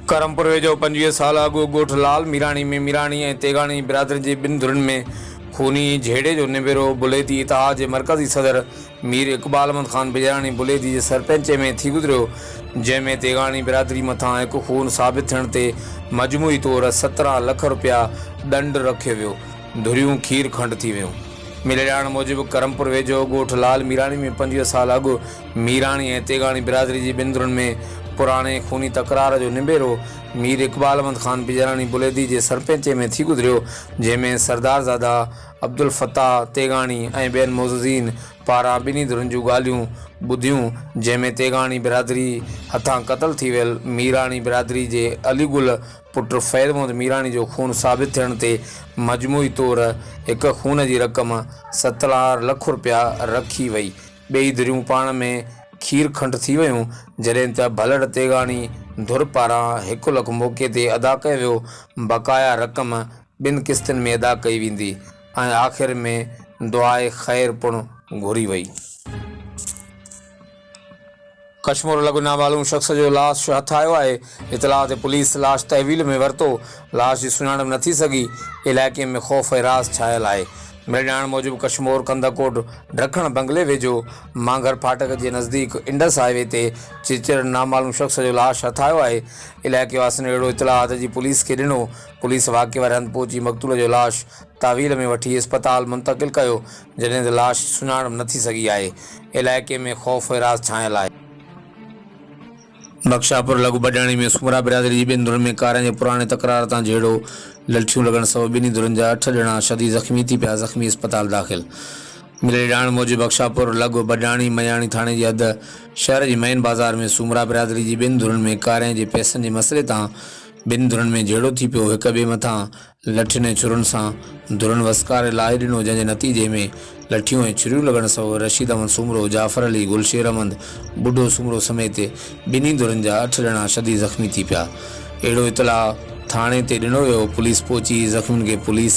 करमपुर वेझो 25 साल अॻु ॻोठ लाल मीराणी में मीराणी ऐं तेगाणी बिरादरी जे ॿिनि धुरनि में खूनी झेड़े जो निबेरो बुलेती इतिहाद जे मरकज़ी सदर मीर इक़बाल अहमद ख़ान बिजाणी बुलेती जे सरपंच में थी गुज़रियो, जंहिंमें तेगाणी बिरादरी मथां हिकु खून साबित थियण ते मजमूई तौरु 17 लख रुपया ॾंड रखियो वियो। धुरियूं खीर खंड थी वियूं। मिले ॼाण मूजिबि करमपुर वेझो ॻोठ लाल मीराणी में 25 साल अॻु मीराणी ऐं तेगाणी बिरादरी जी ॿिनि धुरनि में पुराणे खूनी तकरार जो निबेरो मीर इक़बाल अहमद ख़ान बिजाणी बुलेदी जे सरपंच में थी गुज़रियो, जंहिंमें सरदारज़ादा अब्दुल फताह तेगाणी ऐं ॿियनि मोज़ीन पारां ॿिन्ही धुरनि जूं ॻाल्हियूं ॿुधियूं, जंहिंमें तेगाणी बिरादरी हथां क़तल थी वियल मीराणी बिरादरी जे अलीगुल पुटु फैज़ मोहम्मद मीराणी जो खून साबित थियण ते मजमूई तौरु हिकु खून जी रक़म 17 लख रुपया रखी वई। ॿई धुरियूं पाण में खीर खंड थी वियूं, जॾहिं त भलड़ तेगाणी धुर पारां 1 लख मौक़े ते अदा कयो वियो। बक़ाया रक़म 2 क़िस्तनि में अदा कई वेंदी ऐं आख़िर में दुआए ख़ैर पिणु घुरी वई। कश्मीर लॻु नामालूम शख़्स जो लाश हथ आयो आहे। इतलाह ते पुलिस लाश तहवील में वरितो। लाश जी सुञाणप न थी सघी। इलाइक़े में ख़ौफ़ ऐं राज़ छायल आहे। मिल ॼाण मूजिबि कश्मीर कंदकोट ढखण बंगले वेझो मांगर फाटक जे नज़दीक इंडस हाईवे ते चिचर नामालूम शख़्स जो लाश हथ आयो आहे। इलाइक़े वासियुनि अहिड़ो इतलाह जी पुलिस खे ॾिनो। पुलिस वाक़े वारे हंधि पहुची मक़तूल जो लाश तावील में वठी अस्पताल मुंतक़िल कयो, जॾहिं त लाश सुञाणप न थी सघी आहे। इलाइक़े में ख़ौफ़ ऐं राज़ छायल आहे। बख्शापुर लघु बडाणी में सुमरा बिरादरी जी 2 धुरनि में कारियां जे पुराणे तकरार तां झेड़ो लठियूं लॻण सबबि ॿिन्ही धुरनि जा 8 ॼणा शदीद ज़ख़्मी थी पिया ज़ख़्मी अस्पताल दाख़िल। मिले ॼाण मूजिबि बख्शापुर लघु बडाणी मयाणी थाणे जी हद शहर जी मेन बाज़ार में सुमरा बिरादरी जी 2 धुरनि में कारियां जे पैसनि जे मसइले तां 2 धुरनि में झेड़ो थी पियो। हिक ॿिए मथां लठियुनि ऐं छुरियुनि सां धुरनि वसकारे लाहे ॾिनो, जंहिंजे नतीजे में लठियूं ऐं छुरियूं लॻण सबबि रशीद अहमद सुमरो, जाफ़र अली, गुलशेर अहमद, बुढो सुमरो समेत ॿिन्ही धुरनि जा 8 ॼणा शदीद ज़ख़्मी थी पिया। अहिड़ो इतलाह थाणे ते ॾिनो वियो। पुलिस पहुची ज़ख़्मियुनि खे पुलिस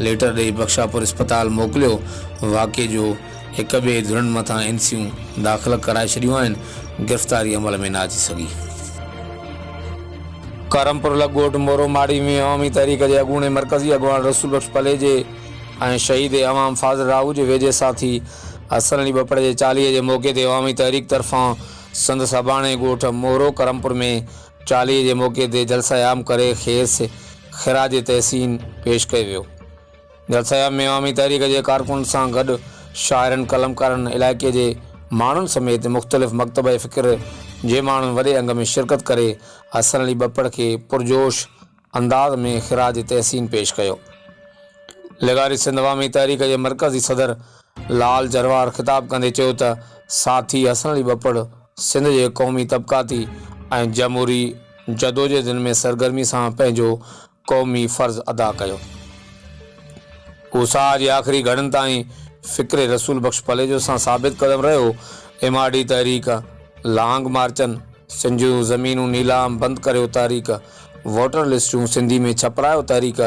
लेटर ॾेई बख्शापुर अस्पताल मोकिलियो। वाक़े जो हिक ॿिए धुरनि मथां एनसियूं दाख़िल कराए छॾियूं आहिनि। गिरफ़्तारी अमल में न अची सघी। करमपुर लॻु ॻोठ मोरो माड़ी में अवामी तहरीक जे अॻूणे मरकज़ी अॻवान रसूल बख़्श पलेजे ऐं शहीद अवाम फाज़िल राहू जे वेझे साथी हसन अली ॿपड़ जे 40 जे मौक़े ते अवामी तहरीक तरफ़ां संदसि अबाणे ॻोठ मोरो करमपुर में 40 जे मौक़े ते जलसा आम करे खेस ख़िराज तहसीन पेश कयो वियो। जलसा में अवामी तहरीक जे कारकुन सां गॾु शाइरनि, कलमकारनि, इलाइक़े जे माण्हुनि समेत मुख़्तलिफ़ मकतब फ़िक्र जे माण्हुनि वॾे अंग में शिरकत करे हसन अली ॿपड़ खे पुरजोश अंदाज़ में ख़िराज तहसीन पेश कयो। लगारी सिंध अवामी तहरीक जे मरकज़ी सदर लाल जरवार ख़िताब कंदे चयो त साथी हसन अली ॿपड़ सिंध जे क़ौमी तबक़ाती ऐं जमहूरी जदोजहद में सरगर्मी सां पंहिंजो क़ौमी फ़र्ज़ अदा कयो। हू साह जे आख़िरी घड़ियुनि ताईं फ़िक्र रसूल बख़्श पलेजो सां साबित क़दम रहियो। MRD तहरीक, लांग मार्चनि, सिंधियूं ज़मीनूं नीलाम बंदि करियो तहरीक, वोटर लिस्टूं सिंधी में छपरायो तहरीक,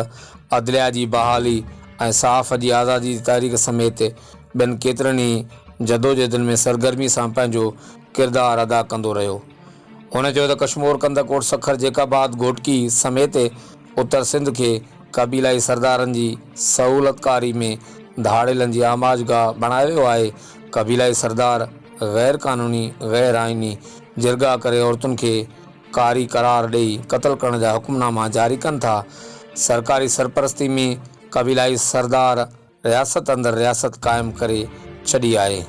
अदलिया जी बहाली ऐं सहाफ़त जी आज़ादी जी तहरीक समेत ॿियनि केतिरनि ई जदोजहदनि में सरगर्मी सां पंहिंजो किरदारु अदा कंदो रहियो। हुन चयो त कश्मीर कंदकोट सखर जेकाबाद घोटकी समेत उत्तर सिंध खे क़बीलाई सरदारनि जी सहूलतकारी में धाड़ेलनि जी आमाजगाह बणायो वियो आहे। क़बीलाई सरदार गैर क़ानूनी, गैर आइनी जिरगा करे औरतुनि खे कारी करार ॾेई क़त्ल करण जा हुक्मनामा जारी कनि था। सरकारी सरपरस्ती में क़बीलाई सरदार रियासत अंदरि रियासत क़ाइमु करे छॾी आहे।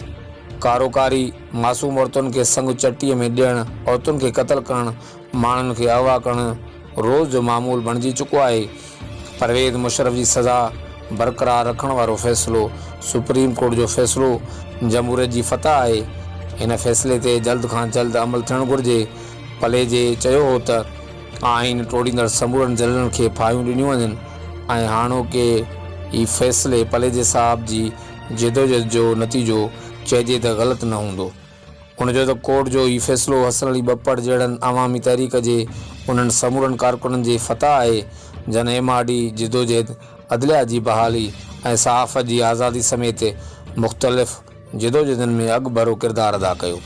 कारोकारी मासूम औरतुनि खे संग चटीअ में ॾियणु, औरतुनि खे क़त्ल करणु, माण्हुनि खे अगवा करणु रोज़ जो मामूल बणिजी चुको आहे। परवेज़ मुशर्रफ जी सज़ा बरक़रार रखण वारो फ़ैसिलो सुप्रीम कोर्ट जो फ़ैसिलो जमहूरियत जी फतह आहे। हिन फ़ैसिले ते जल्द खां जल्द अमल थियणु घुरिजे। पलेजे चयो हो त आइन टोड़ींदड़ समूरनि ज़िलनि खे फायूं ॾिनियूं वञनि ऐं हाणोके ही फ़ैसिले पलेजे साहब जी जिदोजहद जो नतीजो चइजे त ग़लति न हूंदो। उनजो त कोर्ट जो ही फ़ैसिलो हसन अली ॿपड़ जहिड़नि अवामी तहरीक जे उन्हनि समूरनि कारकुननि जी फतह आहे जन MRD जिदोजहद, अदलिया जी बहाली ऐं सहाफ़त जी आज़ादी समेत मुख़्तलिफ़ जिदोजहदनि में अॻुभरो किरदारु अदा कयो।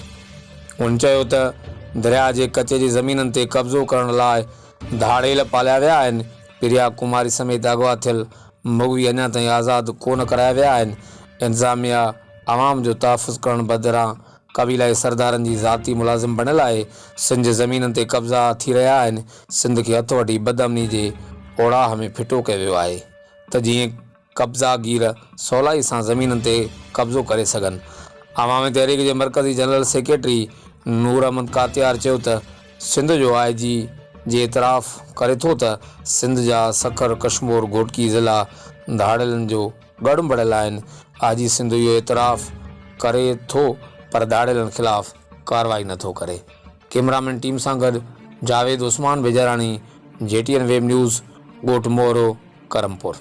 हुन चयो त दरिया जे कचे जी ज़मीननि ते कब्ज़ो करण लाइ धाड़ेल पालिया विया आहिनि। प्रिया कुमारी समेत अगवा थियल मगवी अञा ताईं आज़ादु कोन कराया विया आहिनि। इंतिज़ामिया आवाम जो तहफ़ुज़ करण बदिरां क़बीलाई सरदारनि जी ज़ाती मुलाज़िम बणियल आहे। सिंध ज़मीननि ते कब्ज़ा थी रहिया आहिनि। सिंध खे हथु वठी बदअमनी जे ओड़ाह में फिटो कयो वियो आहे त जीअं कब्ज़ागीर सवलाई सां ज़मीननि ते कब्ज़ो करे सघनि। अवामी तहरीक जे मरकज़ी जनरल सेक्रेटरी नूर अहमद कातियार चयो त सिंध जो IG जे इतराफ़ करे थो त सिंध जा सखर कश्मीर घोटकी ज़िला धाड़ेलनि जो गढ़ बढ़ियल आहिनि। IG सिंध इहो इतराफ़ करे थो पर धाड़ेलनि ख़िलाफ़ कार्रवाई नथो करे। कैमरामैन टीम सां गॾु Javed Usman Bijarani, JTN web news, ॻोठ मोरो, करमपुर।